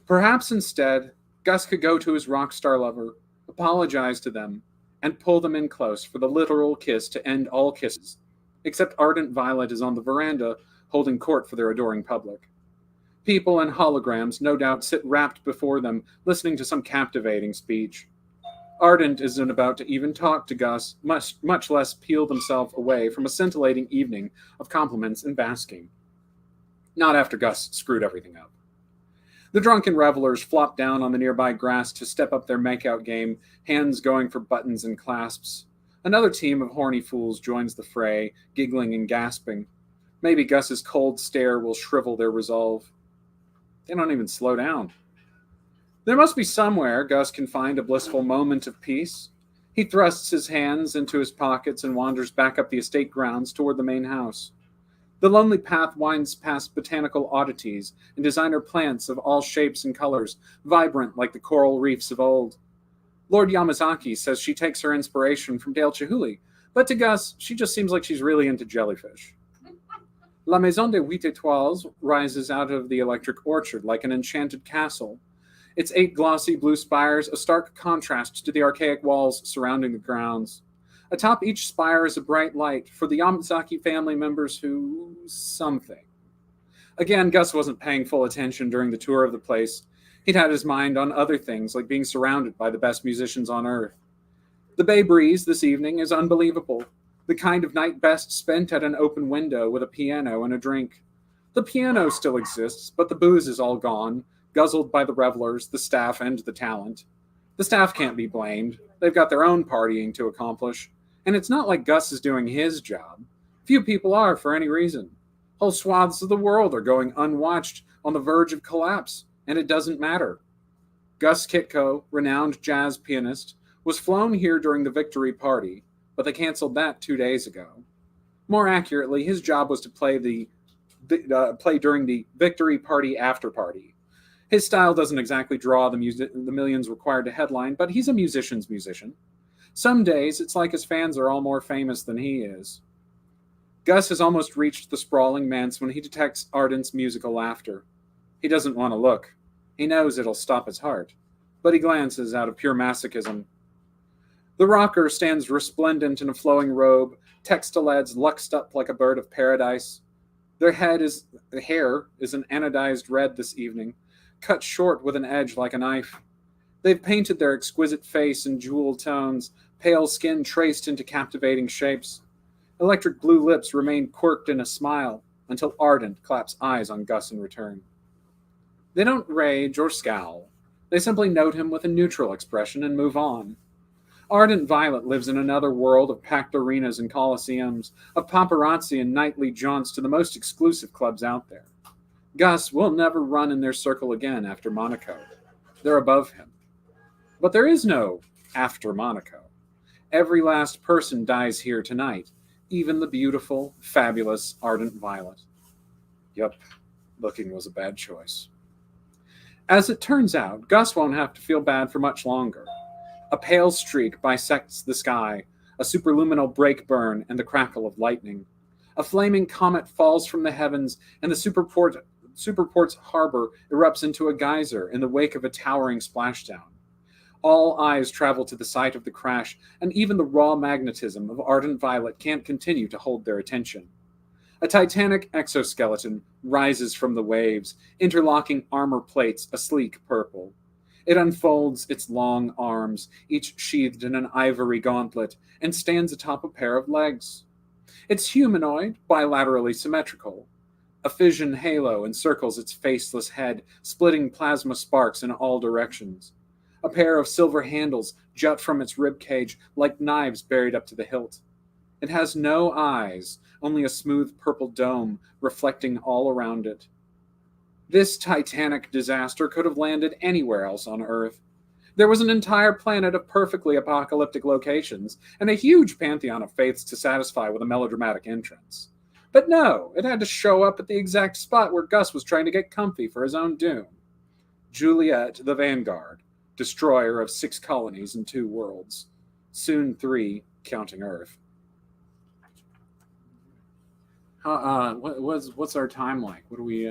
Perhaps instead, Gus could go to his rock star lover, apologize to them, and pull them in close for the literal kiss to end all kisses, except Ardent Violet is on the veranda holding court for their adoring public. People and holograms no doubt sit rapt before them, listening to some captivating speech. Ardent isn't about to even talk to Gus, much less peel himself away from a scintillating evening of compliments and basking. Not after Gus screwed everything up. The drunken revelers flop down on the nearby grass to step up their make-out game, hands going for buttons and clasps. Another team of horny fools joins the fray, giggling and gasping. Maybe Gus's cold stare will shrivel their resolve. They don't even slow down. There must be somewhere Gus can find a blissful moment of peace. He thrusts his hands into his pockets and wanders back up the estate grounds toward the main house. The lonely path winds past botanical oddities and designer plants of all shapes and colors, vibrant like the coral reefs of old. Lord Yamazaki says she takes her inspiration from Dale Chihuly, but to Gus, she just seems like she's really into jellyfish. La Maison des Huit Étoiles rises out of the electric orchard like an enchanted castle. Its 8 glossy blue spires a stark contrast to the archaic walls surrounding the grounds. Atop each spire is a bright light for the Yamazaki family members who... something. Again, Gus wasn't paying full attention during the tour of the place. He'd had his mind on other things, like being surrounded by the best musicians on Earth. The bay breeze this evening is unbelievable. The kind of night best spent at an open window with a piano and a drink. The piano still exists, but the booze is all gone, guzzled by the revelers, the staff, and the talent. The staff can't be blamed. They've got their own partying to accomplish. And it's not like Gus is doing his job. Few people are for any reason. Whole swaths of the world are going unwatched on the verge of collapse, and it doesn't matter. Gus Kitko, renowned jazz pianist, was flown here during the victory party, but they canceled that 2 days ago. More accurately, his job was to play during the victory party after party. His style doesn't exactly draw the millions required to headline, but he's a musician's musician. Some days, it's like his fans are all more famous than he is. Gus has almost reached the sprawling manse when he detects Ardent's musical laughter. He doesn't want to look. He knows it'll stop his heart, but he glances out of pure masochism. The rocker stands resplendent in a flowing robe, textilads luxed up like a bird of paradise. Their hair is an anodized red this evening, cut short with an edge like a knife. They've painted their exquisite face in jewel tones, pale skin traced into captivating shapes. Electric blue lips remain quirked in a smile until Ardent claps eyes on Gus in return. They don't rage or scowl. They simply note him with a neutral expression and move on. Ardent Violet lives in another world of packed arenas and coliseums, of paparazzi and nightly jaunts to the most exclusive clubs out there. Gus will never run in their circle again after Monaco. They're above him. But there is no after Monaco. Every last person dies here tonight, even the beautiful, fabulous Ardent Violet. Yup, looking was a bad choice. As it turns out, Gus won't have to feel bad for much longer. A pale streak bisects the sky, a superluminal break burn and the crackle of lightning. A flaming comet falls from the heavens, and the Superport's harbor erupts into a geyser in the wake of a towering splashdown. All eyes travel to the site of the crash, and even the raw magnetism of Ardent Violet can't continue to hold their attention. A Titanic Exoskeleton rises from the waves, interlocking armor plates a sleek purple. It unfolds its long arms, each sheathed in an ivory gauntlet, and stands atop a pair of legs. It's humanoid, bilaterally symmetrical. A fission halo encircles its faceless head, splitting plasma sparks in all directions. A pair of silver handles jut from its ribcage like knives buried up to the hilt. It has no eyes, only a smooth purple dome reflecting all around it. This titanic disaster could have landed anywhere else on Earth. There was an entire planet of perfectly apocalyptic locations, and a huge pantheon of faiths to satisfy with a melodramatic entrance. But no, it had to show up at the exact spot where Gus was trying to get comfy for his own doom. Juliet the Vanguard, destroyer of 6 colonies and 2 worlds. Soon 3, counting Earth. What's our time like? What do we...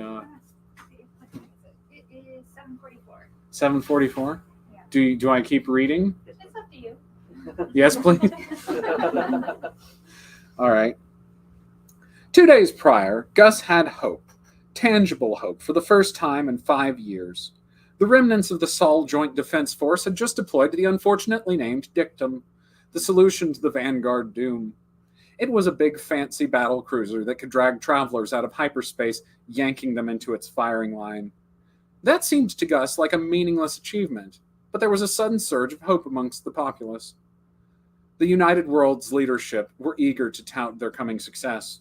It is 7:44. 7:44? Yeah. Do I keep reading? It's up to you. Yes, please. All right. 2 days prior, Gus had hope, tangible hope, for the first time in 5 years. The remnants of the Sol Joint Defense Force had just deployed to the unfortunately named Dictum, the solution to the Vanguard doom. It was a big, fancy battle cruiser that could drag travelers out of hyperspace, yanking them into its firing line. That seemed to Gus like a meaningless achievement, but there was a sudden surge of hope amongst the populace. The United World's leadership were eager to tout their coming success.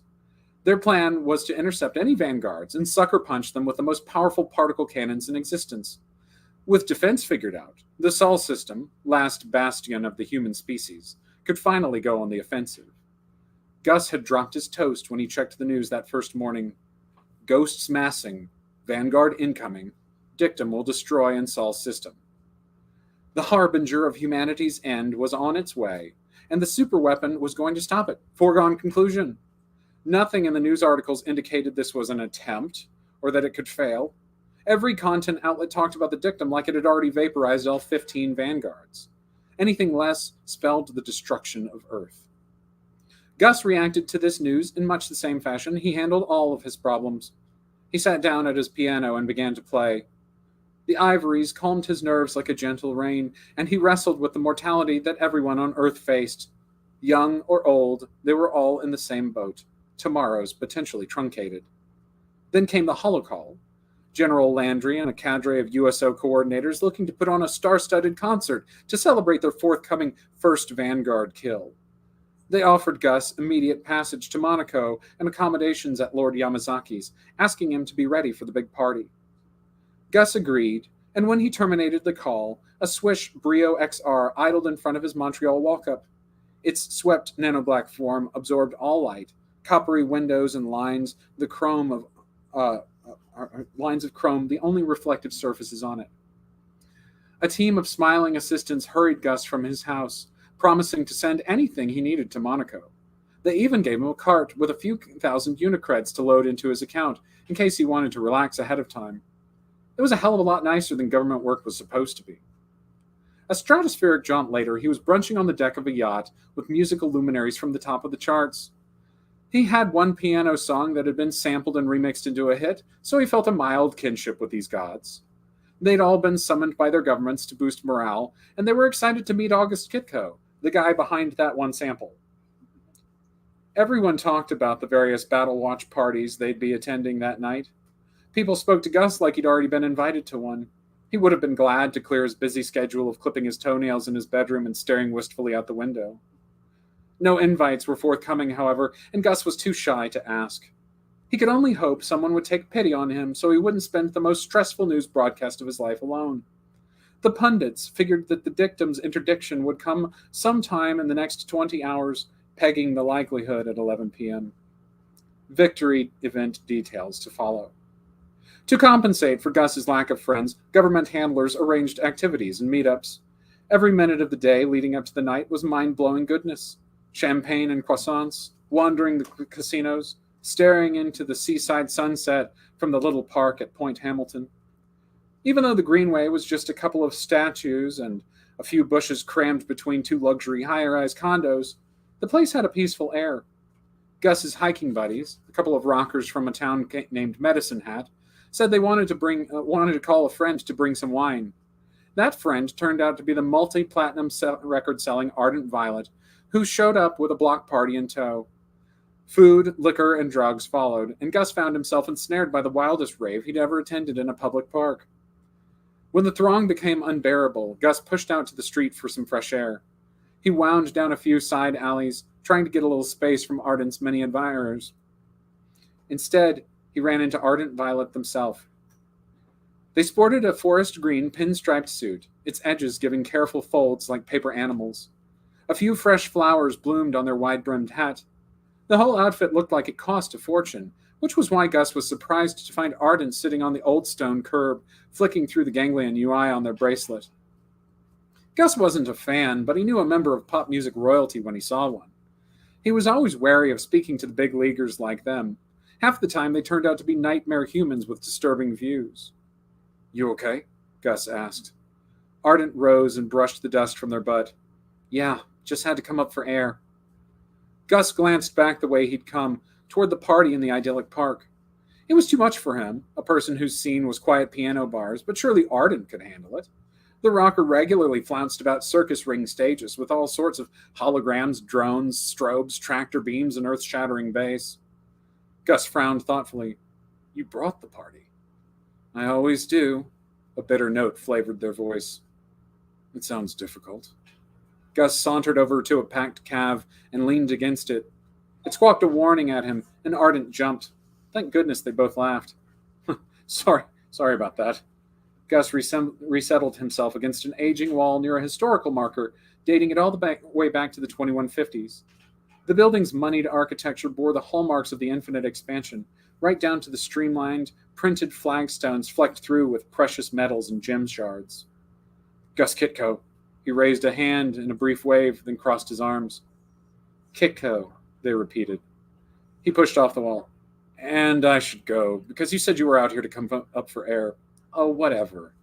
Their plan was to intercept any vanguards and sucker punch them with the most powerful particle cannons in existence. With defense figured out, the Sol system, last bastion of the human species, could finally go on the offensive. Gus had dropped his toast when he checked the news that first morning. Ghosts massing, Vanguard incoming, Dictum will destroy and Sol's system. The harbinger of humanity's end was on its way, and the superweapon was going to stop it. Foregone conclusion. Nothing in the news articles indicated this was an attempt, or that it could fail. Every content outlet talked about the Dictum like it had already vaporized all 15 vanguards. Anything less spelled the destruction of Earth. Gus reacted to this news in much the same fashion he handled all of his problems. He sat down at his piano and began to play. The ivories calmed his nerves like a gentle rain, and he wrestled with the mortality that everyone on Earth faced. Young or old, they were all in the same boat. Tomorrow's potentially truncated. Then came the holocall. General Landry and a cadre of USO coordinators looking to put on a star-studded concert to celebrate their forthcoming first Vanguard kill. They offered Gus immediate passage to Monaco and accommodations at Lord Yamazaki's, asking him to be ready for the big party. Gus agreed, and when he terminated the call, a Swish Brio XR idled in front of his Montreal walk-up. Its swept nano-black form absorbed all light, coppery windows and lines of chrome, the only reflective surfaces on it. A team of smiling assistants hurried Gus from his house, promising to send anything he needed to Monaco. They even gave him a cart with a few thousand unicreds to load into his account in case he wanted to relax ahead of time. It was a hell of a lot nicer than government work was supposed to be. A stratospheric jaunt later, he was brunching on the deck of a yacht with musical luminaries from the top of the charts. He had one piano song that had been sampled and remixed into a hit, so he felt a mild kinship with these gods. They'd all been summoned by their governments to boost morale, and they were excited to meet August Kitko, the guy behind that one sample. Everyone talked about the various Battle Watch parties they'd be attending that night. People spoke to Gus like he'd already been invited to one. He would have been glad to clear his busy schedule of clipping his toenails in his bedroom and staring wistfully out the window. No invites were forthcoming, however, and Gus was too shy to ask. He could only hope someone would take pity on him so he wouldn't spend the most stressful news broadcast of his life alone. The pundits figured that the dictum's interdiction would come sometime in the next 20 hours, pegging the likelihood at 11 p.m. Victory event details to follow. To compensate for Gus's lack of friends, government handlers arranged activities and meetups. Every minute of the day leading up to the night was mind-blowing goodness. Champagne and croissants, wandering the casinos, staring into the seaside sunset from the little park at Point Hamilton. Even though the Greenway was just a couple of statues and a few bushes crammed between two luxury high-rise condos, the place had a peaceful air. Gus's hiking buddies, a couple of rockers from a town named Medicine Hat, said they wanted to call a friend to bring some wine. That friend turned out to be the multi-platinum record-selling Ardent Violet, who showed up with a block party in tow. Food, liquor, and drugs followed, and Gus found himself ensnared by the wildest rave he'd ever attended in a public park. When the throng became unbearable, Gus pushed out to the street for some fresh air. He wound down a few side alleys, trying to get a little space from Ardent's many admirers. Instead, he ran into Ardent Violet themselves. They sported a forest green pinstriped suit, its edges giving careful folds like paper animals. A few fresh flowers bloomed on their wide-brimmed hat. The whole outfit looked like it cost a fortune, which was why Gus was surprised to find Ardent sitting on the old stone curb, flicking through the ganglion UI on their bracelet. Gus wasn't a fan, but he knew a member of pop music royalty when he saw one. He was always wary of speaking to the big leaguers like them. Half the time they turned out to be nightmare humans with disturbing views. "You okay?" Gus asked. Ardent rose and brushed the dust from their butt. "Yeah, just had to come up for air." Gus glanced back the way he'd come, toward the party in the idyllic park. It was too much for him, a person whose scene was quiet piano bars, but surely Ardent could handle it. The rocker regularly flounced about circus ring stages with all sorts of holograms, drones, strobes, tractor beams, and earth-shattering bass. Gus frowned thoughtfully. "You brought the party." "I always do." A bitter note flavored their voice. "It sounds difficult." Gus sauntered over to a packed cab and leaned against it. It squawked a warning at him, and Ardent jumped. Thank goodness they both laughed. Sorry about that. Gus resettled himself against an aging wall near a historical marker, dating it all the way back to the 2150s. The building's moneyed architecture bore the hallmarks of the infinite expansion, right down to the streamlined, printed flagstones flecked through with precious metals and gem shards. "Gus Kitko." He raised a hand in a brief wave, then crossed his arms. "Kitko," they repeated. He pushed off the wall. "And I should go, because you said you were out here to come up for air." "Oh, whatever."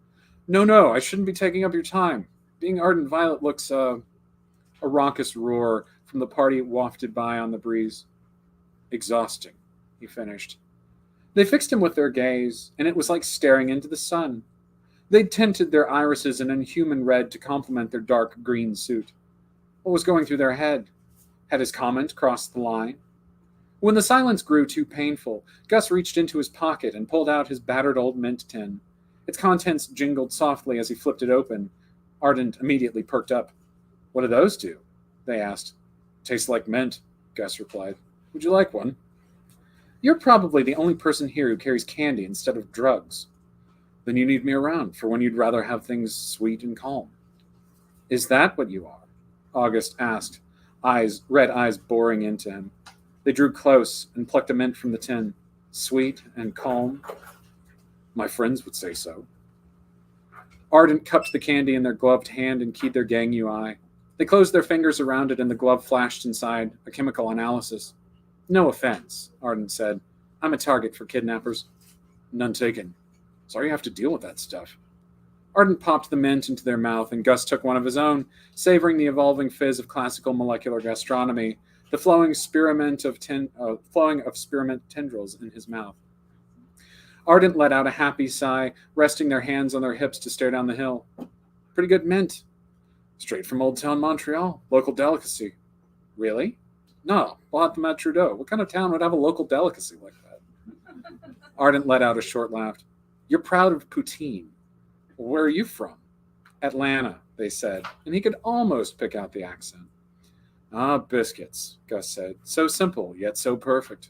No, I shouldn't be taking up your time. Being Ardent Violet looks, A raucous roar from the party wafted by on the breeze. "Exhausting," he finished. They fixed him with their gaze, and it was like staring into the sun. They'd tinted their irises an inhuman red to complement their dark green suit. What was going through their head? Had his comment crossed the line? When the silence grew too painful, Gus reached into his pocket and pulled out his battered old mint tin. Its contents jingled softly as he flipped it open. Ardent immediately perked up. "What do those do?" they asked. "Tastes like mint," Gus replied. "Would you like one?" "You're probably the only person here who carries candy instead of drugs." "Then you need me around for when you'd rather have things sweet and calm." "Is that what you are?" August asked, red eyes boring into him. They drew close and plucked a mint from the tin. Sweet and calm. My friends would say so. Ardent cupped the candy in their gloved hand and keyed their gang UI. They closed their fingers around it and the glove flashed inside, a chemical analysis. No offense, Ardent said. I'm a target for kidnappers. None taken. Sorry you have to deal with that stuff. Ardent popped the mint into their mouth, and Gus took one of his own, savoring the evolving fizz of classical molecular gastronomy, the flowing spearmint of spearmint tendrils in his mouth. Ardent let out a happy sigh, resting their hands on their hips to stare down the hill. Pretty good mint. Straight from Old Town Montreal, local delicacy. Really? No, we'll have them at Trudeau. What kind of town would have a local delicacy like that? Ardent let out a short laugh. You're proud of poutine. Where are you from? Atlanta, they said, and he could almost pick out the accent. Ah, biscuits, Gus said. So simple, yet so perfect.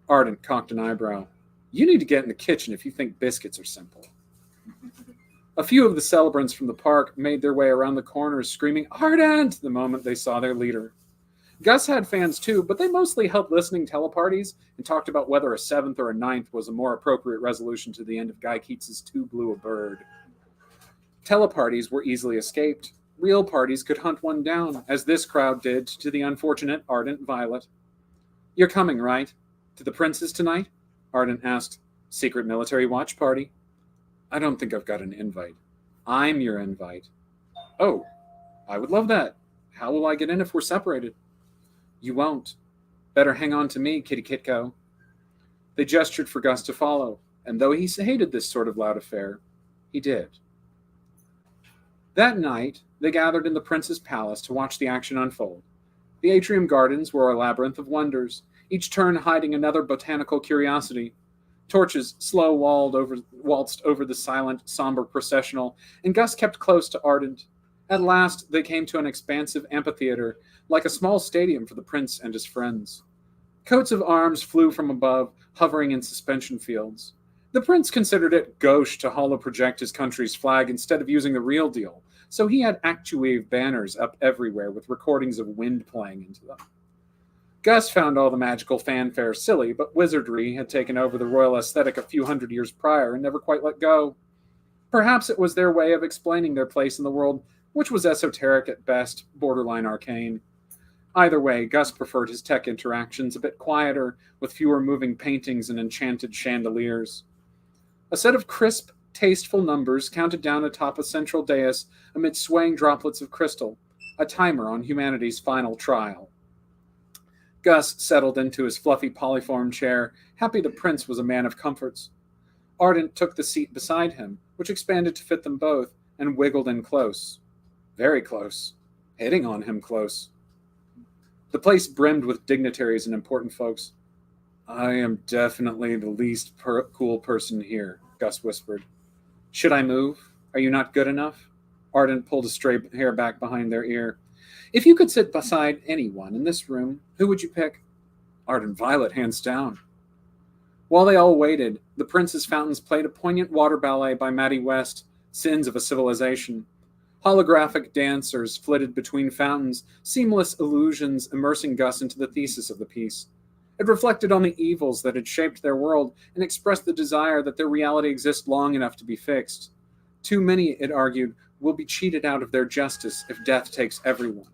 Ardent cocked an eyebrow. You need to get in the kitchen if you think biscuits are simple. A few of the celebrants from the park made their way around the corners, screaming, Ardent! The moment they saw their leader. Gus had fans too, but they mostly held listening teleparties and talked about whether a 7th or a 9th was a more appropriate resolution to the end of Guy Keats's Too Blue a Bird. Teleparties were easily escaped. Real parties could hunt one down, as this crowd did to the unfortunate Ardent Violet. You're coming, right? To the Prince's tonight? Ardent asked. Secret military watch party? I don't think I've got an invite. I'm your invite. Oh, I would love that. How will I get in if we're separated? You won't. Better hang on to me, Kitty Kitko. They gestured for Gus to follow, and though he hated this sort of loud affair, he did. That night, they gathered in the Prince's palace to watch the action unfold. The atrium gardens were a labyrinth of wonders, each turn hiding another botanical curiosity. Torches waltzed over the silent, somber processional, and Gus kept close to Ardent. At last, they came to an expansive amphitheater, like a small stadium for the Prince and his friends. Coats of arms flew from above, hovering in suspension fields. The Prince considered it gauche to holo-project his country's flag instead of using the real deal, so he had actuave banners up everywhere with recordings of wind playing into them. Gus found all the magical fanfare silly, but wizardry had taken over the royal aesthetic a few hundred years prior and never quite let go. Perhaps it was their way of explaining their place in the world, which was esoteric at best, borderline arcane. Either way, Gus preferred his tech interactions a bit quieter, with fewer moving paintings and enchanted chandeliers. A set of crisp, tasteful numbers counted down atop a central dais amid swaying droplets of crystal, a timer on humanity's final trial. Gus settled into his fluffy polyform chair, happy the Prince was a man of comforts. Ardent took the seat beside him, which expanded to fit them both, and wiggled in close. Very close. Hitting on him close. The place brimmed with dignitaries and important folks. I am definitely the least cool person here, Gus whispered. Should I move? Are you not good enough? Ardent pulled a stray hair back behind their ear. If you could sit beside anyone in this room, who would you pick? Ardent Violet, hands down. While they all waited, the Prince's fountains played a poignant water ballet by Maddie West, Sins of a Civilization. Holographic dancers flitted between fountains, seamless illusions immersing Gus into the thesis of the piece. It reflected on the evils that had shaped their world and expressed the desire that their reality exist long enough to be fixed. Too many, it argued, will be cheated out of their justice if death takes everyone.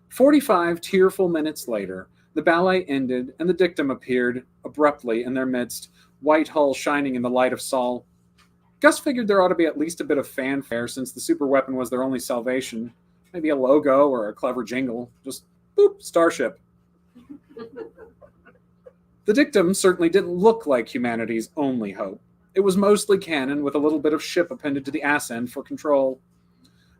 45 tearful minutes later, the ballet ended and the dictum appeared abruptly in their midst, Whitehall shining in the light of Sol. Gus figured there ought to be at least a bit of fanfare since the superweapon was their only salvation. Maybe a logo or a clever jingle. Just boop, starship. The dictum certainly didn't look like humanity's only hope. It was mostly cannon with a little bit of ship appended to the ass end for control.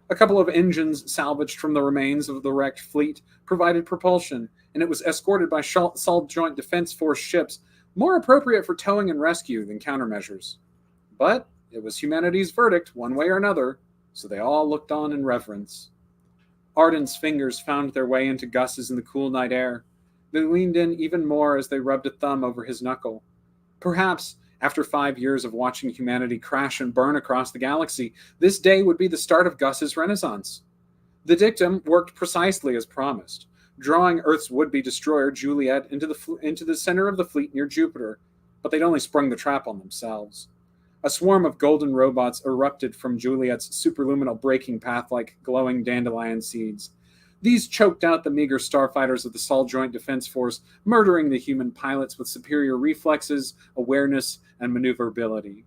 A couple of engines salvaged from the remains of the wrecked fleet provided propulsion, and it was escorted by Salt Joint Defense Force ships, more appropriate for towing and rescue than countermeasures. But it was humanity's verdict, one way or another, so they all looked on in reverence. Ardent's fingers found their way into Gus's in the cool night air. They leaned in even more as they rubbed a thumb over his knuckle. Perhaps, after 5 years of watching humanity crash and burn across the galaxy, this day would be the start of Gus's renaissance. The dictum worked precisely as promised. drawing Earth's would-be destroyer, Juliet, into the center of the fleet near Jupiter, but they'd only sprung the trap on themselves. A swarm of golden robots erupted from Juliet's superluminal braking path like glowing dandelion seeds. These choked out the meager starfighters of the Sol Joint Defense Force, murdering the human pilots with superior reflexes, awareness, and maneuverability.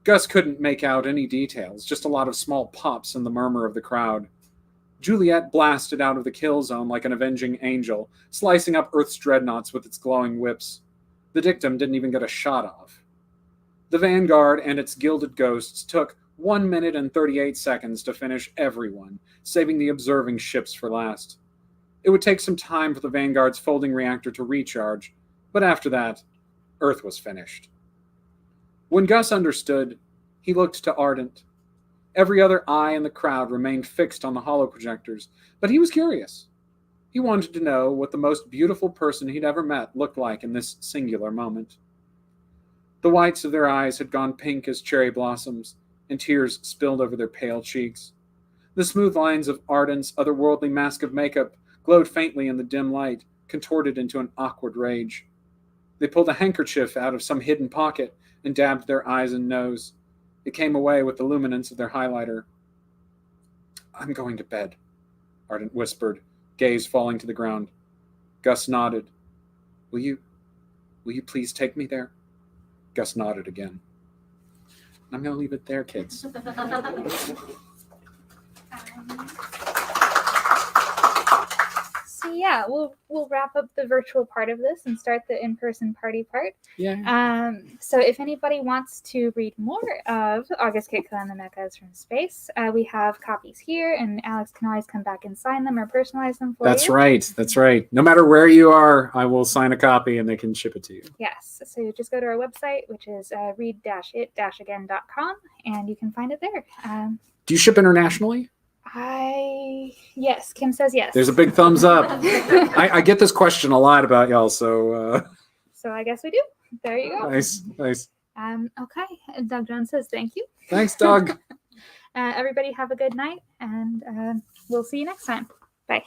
Gus couldn't make out any details, just a lot of small pops and the murmur of the crowd. Juliet blasted out of the kill zone like an avenging angel, slicing up Earth's dreadnoughts with its glowing whips. The dictum didn't even get a shot off. The Vanguard and its gilded ghosts took 1 minute and 38 seconds to finish everyone, saving the observing ships for last. It would take some time for the Vanguard's folding reactor to recharge, but after that, Earth was finished. When Gus understood, he looked to Ardent. Every other eye in the crowd remained fixed on the holoprojectors, but he was curious. He wanted to know what the most beautiful person he'd ever met looked like in this singular moment. The whites of their eyes had gone pink as cherry blossoms, and tears spilled over their pale cheeks. The smooth lines of Ardent's otherworldly mask of makeup glowed faintly in the dim light, contorted into an awkward rage. They pulled a handkerchief out of some hidden pocket and dabbed their eyes and nose. It came away with the luminance of their highlighter. "I'm going to bed," Ardent whispered, gaze falling to the ground. Gus nodded. Will you please take me there?" Gus nodded again. "I'm going to leave it there, kids." So yeah, we'll wrap up the virtual part of this and start the in-person party part. Yeah. So if anybody wants to read more of August Kitko and the Mechas from Space, we have copies here, and Alex can always come back and sign them or personalize them for you. That's right. No matter where you are, I will sign a copy and they can ship it to you. Yes. So you just go to our website, which is read-it-again.com, and you can find it there. Do you ship internationally? Yes, Kim says yes. There's a big thumbs up. I get this question a lot about y'all, so... So I guess we do. There you go. Nice. Okay. And Doug Jones says thank you. Thanks, Doug. Everybody have a good night, and we'll see you next time. Bye.